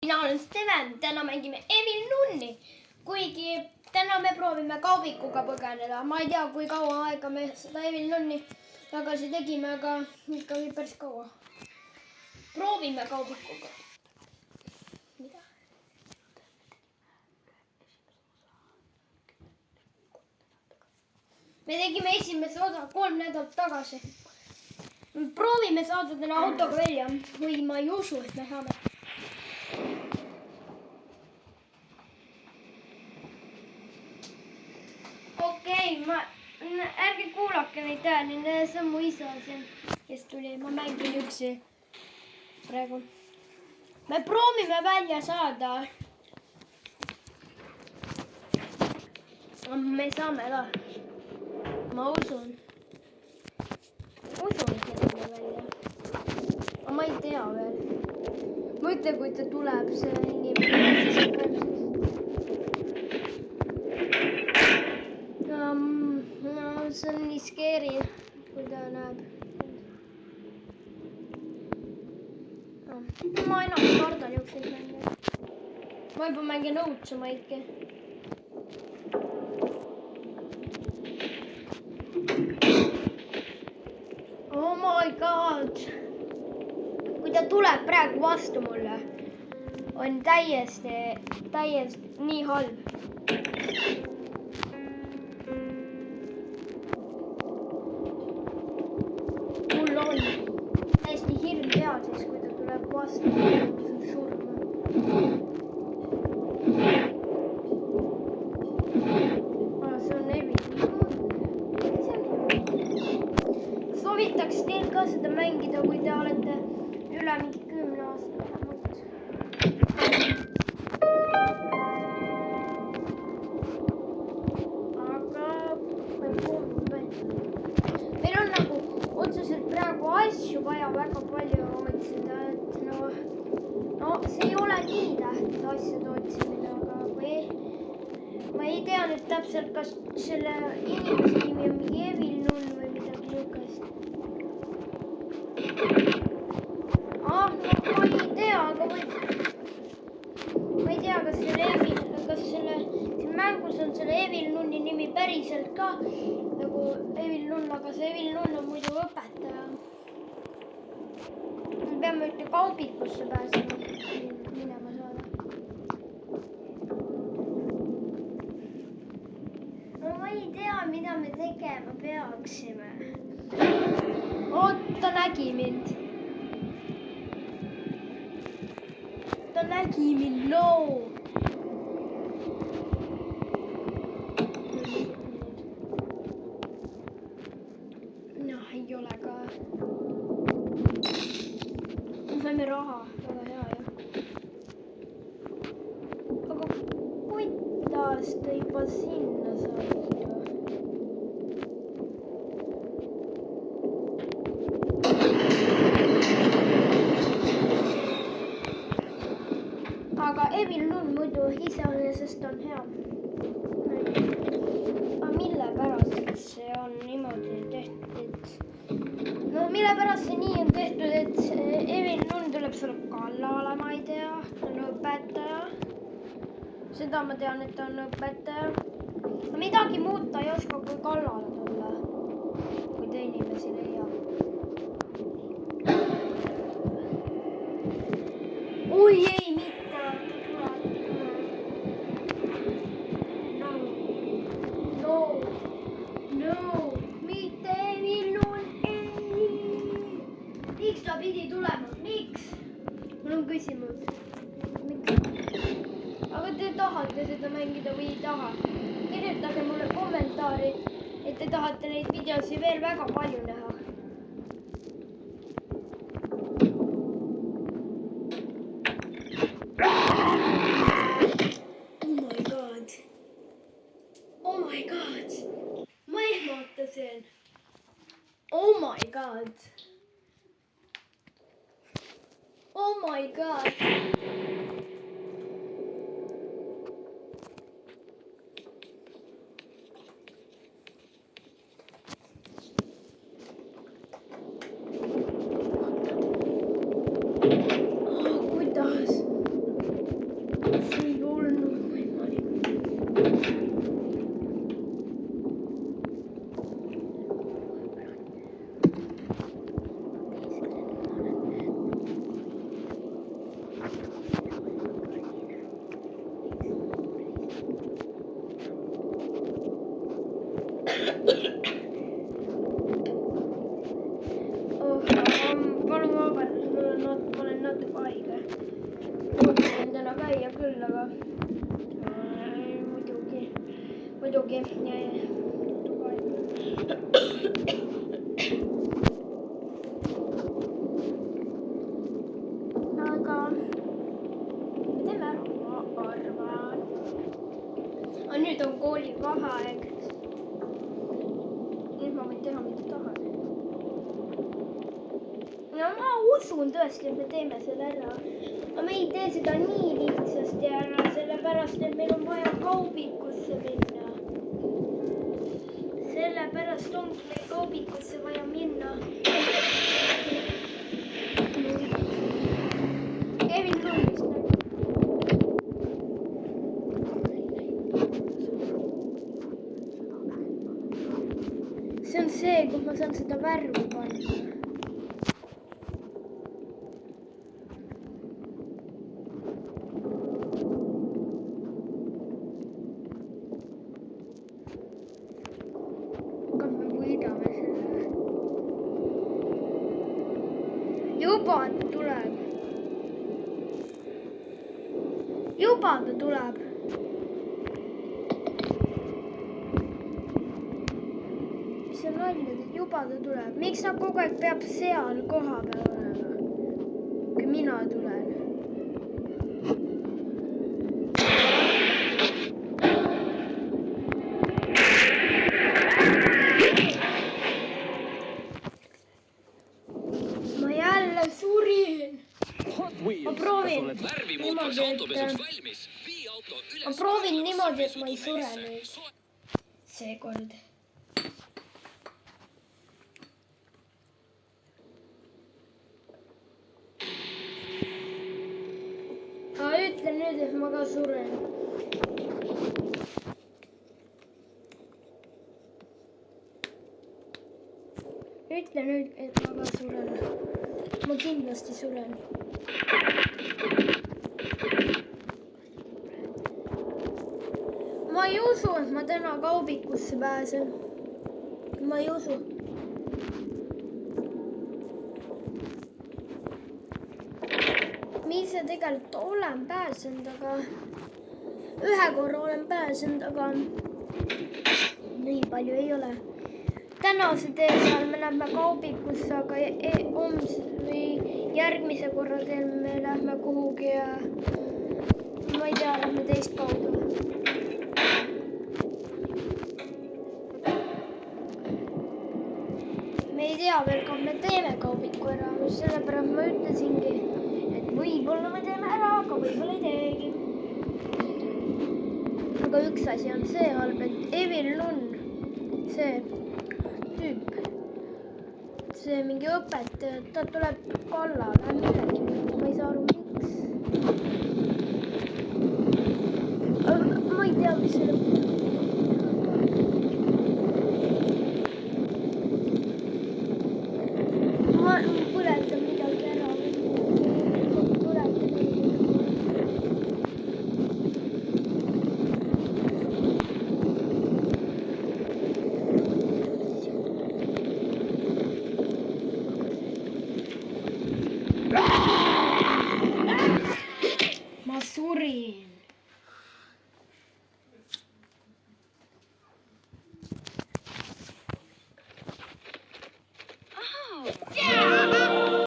Mina olen Steven, täna mängime Evil Nunni. Kuigi täna me proovime kaubikuga põgeneda. Ma ei tea, kui kaua aega me seda Evil Nunni tagasi tegime, aga ikkagi päris kaua. Proovime kaubikuga. Mida? Me tegime esimese osa 3 nädalat tagasi. Proovime saada täna autoga välja või ma ei usu, et me saame. Okei, ärge kuulake neid hääli, see on mu isa siin, kes tuli. Ma mängin üksi praegu. Me proovime välja saada. Me saame ka. Ma usun. Usun, et me saame välja. Aga ma ei tea veel. Mõtle, kui ta tuleb, see inimene, siis on päris. See on nii scary, kui ta näeb. Ma enam kardan jõukseid mänge. Ma juba mängin õudsemaidki. Oh my god! Kui ta tuleb praegu vastu mulle, on täiesti nii halb. Täiesti hirm peal siis, kui ta tuleb vastu surma. See on Evil. Soovitaks teil ka seda mängida, kui te olete üle mingi 10 aasta vähemalt. Meil on nagu otseselt praegu asju vaja väga palju otsida, et no see ei ole nii tähtis asjade otsimine, aga ma ei tea nüüd täpselt, kas selle inimese nimi on mingi Evil Nun või midagi niukest. No ma ei tea, aga ma ei tea, kas siin mängus on selle Evil Nunni nimi päriselt ka nagu Evil Nun, aga see Evil Nun on muidu õpetaja. Me peame ühte kaubikusse pääsema, minema saada. No ma ei tea, mida me tegema peaksime. Ta nägi mind. Ta nägi mind, no! Ei ole ka. Me saime raha, väga hea jah. Aga kuidas ta juba sinna sai? Aga Evil Nun muidu iseenesest on hea. Aga mille pärast see on niimoodi tehtud? No mille pärast see nii on tehtud, et Evil Nun tuleb sulle kallale, ma ei tea, ta on õpetaja. Seda ma tean, et ta on õpetaja. Midagi muud ta ei oska kui kallale tulla, kui ta inimesi leiab. Oi ei, mitte! No, mitte Evil Nun, ei! Miks ta pidi tulema? Miks? Mul on küsimus. Miks? Aga te tahate seda mängida või ei taha? Kirjutage mulle kommentaari, et te tahate neid videosi veel väga palju näha. Oh my god! Ma ehmatasin. Oh my god! Oh my god! Kuidas? küll, aga muidugi. Aga me teeme ära, ma arvan. Aga nüüd on kooli vaheaeg. Nüüd ma võin teha, mida tahan. No ma usun tõesti, et me teeme selle ära. Aga me ei tee seda nii lihtsasti ära, sellepärast, et meil on vaja kaubikusse minna. Sellepärast ongi meil kaubikusse vaja minna. Evin Lundis nägu. See on see, kus ma saan seda värvi panna. Juba ta tuleb. Mis on nalja, et juba ta tuleb. Miks ta kogu aeg peab seal koha peal olema, kui mina tulen? Ma jälle surin. Ma proovin niimoodi, et ma ei sure nüüd seekord. Aga ütle nüüd, et ma ka suren. Ütle nüüd, et ma ka suren. Ma kindlasti suren. Ma ei usu, et ma täna kaubikusse pääsen. Ma ei usu. Ma ise tegelikult olen pääsenud, aga ühe korra olen pääsenud, aga nii palju ei ole. Tänase tee seal me lähme kaubikusse, aga järgmise korra teel me lähme kuhugi ja ma ei tea, lähme teist kaudu. Me ei tea veel, kui me teeme kaubiku ära, sellepärast ma ütlesingi, et võib-olla me teeme ära, aga võib-olla ei teegi. Aga üks asi on see halb, et Evin Lund, see tüüp, see mingi õpetaja, ta tuleb kallale millegi, ma ei saa aru, miks. Ma ei tea, mis selle